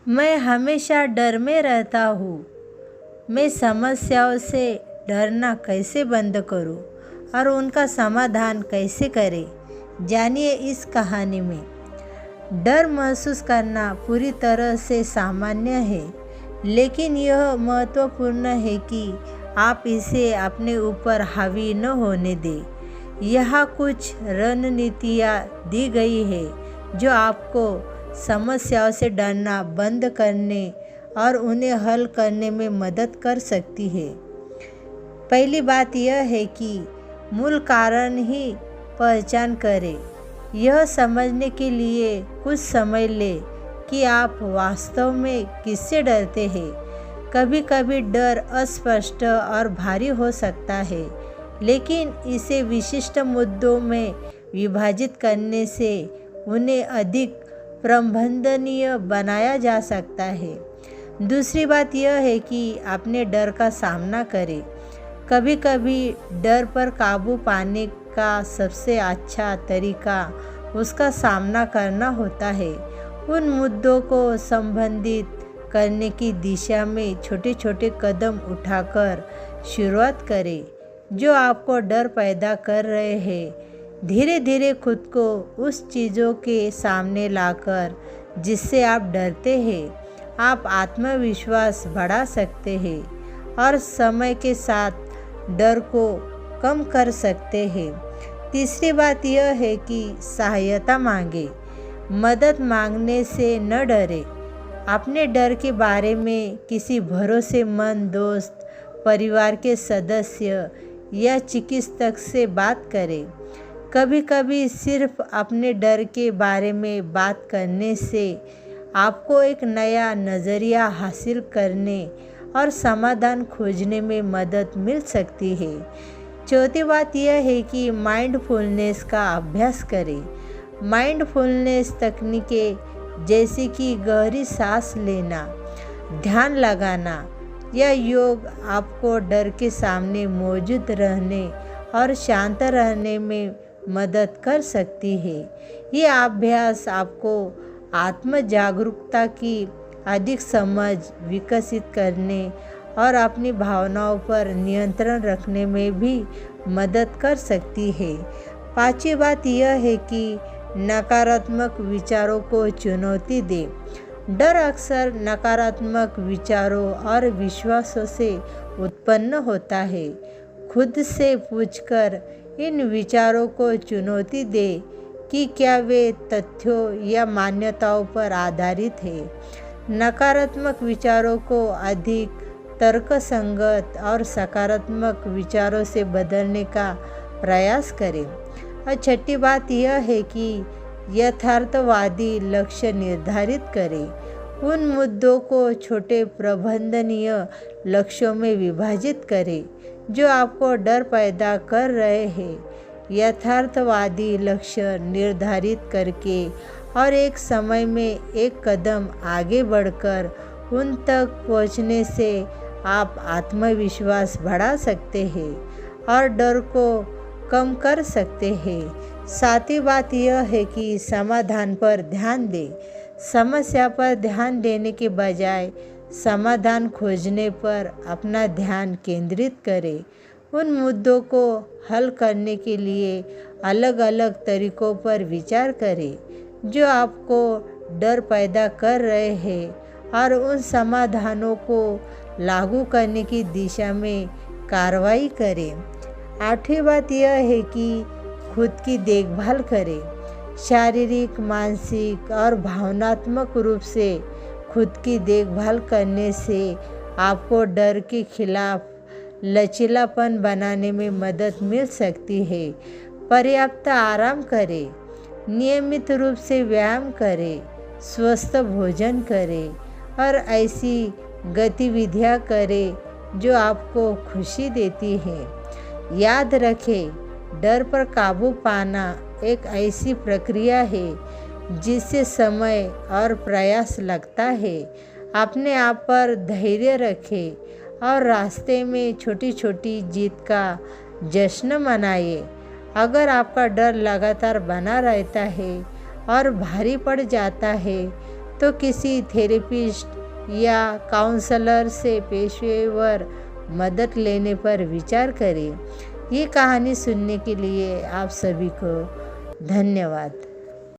मैं हमेशा डर में रहता हूँ। मैं समस्याओं से डरना कैसे बंद करूँ और उनका समाधान कैसे करें, जानिए इस कहानी में। डर महसूस करना पूरी तरह से सामान्य है, लेकिन यह महत्वपूर्ण है कि आप इसे अपने ऊपर हावी न होने दें। यहाँ कुछ रणनीतियाँ दी गई है जो आपको समस्याओं से डरना बंद करने और उन्हें हल करने में मदद कर सकती है। पहली बात यह है कि मूल कारण ही पहचान करें। यह समझने के लिए कुछ समय लें कि आप वास्तव में किससे डरते हैं। कभी कभी डर अस्पष्ट और भारी हो सकता है, लेकिन इसे विशिष्ट मुद्दों में विभाजित करने से उन्हें अधिक प्रबंधनीय बनाया जा सकता है। दूसरी बात यह है कि अपने डर का सामना करें। कभी कभी डर पर काबू पाने का सबसे अच्छा तरीका उसका सामना करना होता है। उन मुद्दों को संबोधित करने की दिशा में छोटे छोटे कदम उठाकर शुरुआत करें जो आपको डर पैदा कर रहे हैं। धीरे धीरे खुद को उस चीज़ों के सामने लाकर जिससे आप डरते हैं, आप आत्मविश्वास बढ़ा सकते हैं और समय के साथ डर को कम कर सकते हैं। तीसरी बात यह है कि सहायता मांगे। मदद मांगने से न डरे। अपने डर के बारे में किसी भरोसेमंद दोस्त, परिवार के सदस्य या चिकित्सक से बात करें। कभी कभी सिर्फ अपने डर के बारे में बात करने से आपको एक नया नज़रिया हासिल करने और समाधान खोजने में मदद मिल सकती है। चौथी बात यह है कि माइंडफुलनेस का अभ्यास करें। माइंडफुलनेस तकनीकें जैसे कि गहरी सांस लेना, ध्यान लगाना या योग आपको डर के सामने मौजूद रहने और शांत रहने में मदद कर सकती है। ये अभ्यास आपको आत्म जागरूकता की अधिक समझ विकसित करने और अपनी भावनाओं पर नियंत्रण रखने में भी मदद कर सकती है। पांचवी बात यह है कि नकारात्मक विचारों को चुनौती दें। डर अक्सर नकारात्मक विचारों और विश्वासों से उत्पन्न होता है। खुद से पूछकर इन विचारों को चुनौती दें कि क्या वे तथ्यों या मान्यताओं पर आधारित है। नकारात्मक विचारों को अधिक तर्कसंगत और सकारात्मक विचारों से बदलने का प्रयास करें। और छठी बात यह है कि यथार्थवादी लक्ष्य निर्धारित करें। उन मुद्दों को छोटे प्रबंधनीय लक्ष्यों में विभाजित करें जो आपको डर पैदा कर रहे हैं। यथार्थवादी लक्ष्य निर्धारित करके और एक समय में एक कदम आगे बढ़कर उन तक पहुंचने से आप आत्मविश्वास बढ़ा सकते हैं और डर को कम कर सकते हैं। सातवीं बात यह है कि समाधान पर ध्यान दें। समस्या पर ध्यान देने के बजाय समाधान खोजने पर अपना ध्यान केंद्रित करें। उन मुद्दों को हल करने के लिए अलग अलग तरीकों पर विचार करें जो आपको डर पैदा कर रहे हैं और उन समाधानों को लागू करने की दिशा में कार्रवाई करें। आठवीं बात यह है कि खुद की देखभाल करें। शारीरिक, मानसिक और भावनात्मक रूप से खुद की देखभाल करने से आपको डर के खिलाफ लचीलापन बनाने में मदद मिल सकती है। पर्याप्त आराम करें, नियमित रूप से व्यायाम करें, स्वस्थ भोजन करें और ऐसी गतिविधियां करें जो आपको खुशी देती हैं। याद रखें, डर पर काबू पाना एक ऐसी प्रक्रिया है जिससे समय और प्रयास लगता है। अपने आप पर धैर्य रखें और रास्ते में छोटी छोटी जीत का जश्न मनाइए। अगर आपका डर लगातार बना रहता है और भारी पड़ जाता है तो किसी थेरेपिस्ट या काउंसलर से पेशेवर मदद लेने पर विचार करें। ये कहानी सुनने के लिए आप सभी को धन्यवाद।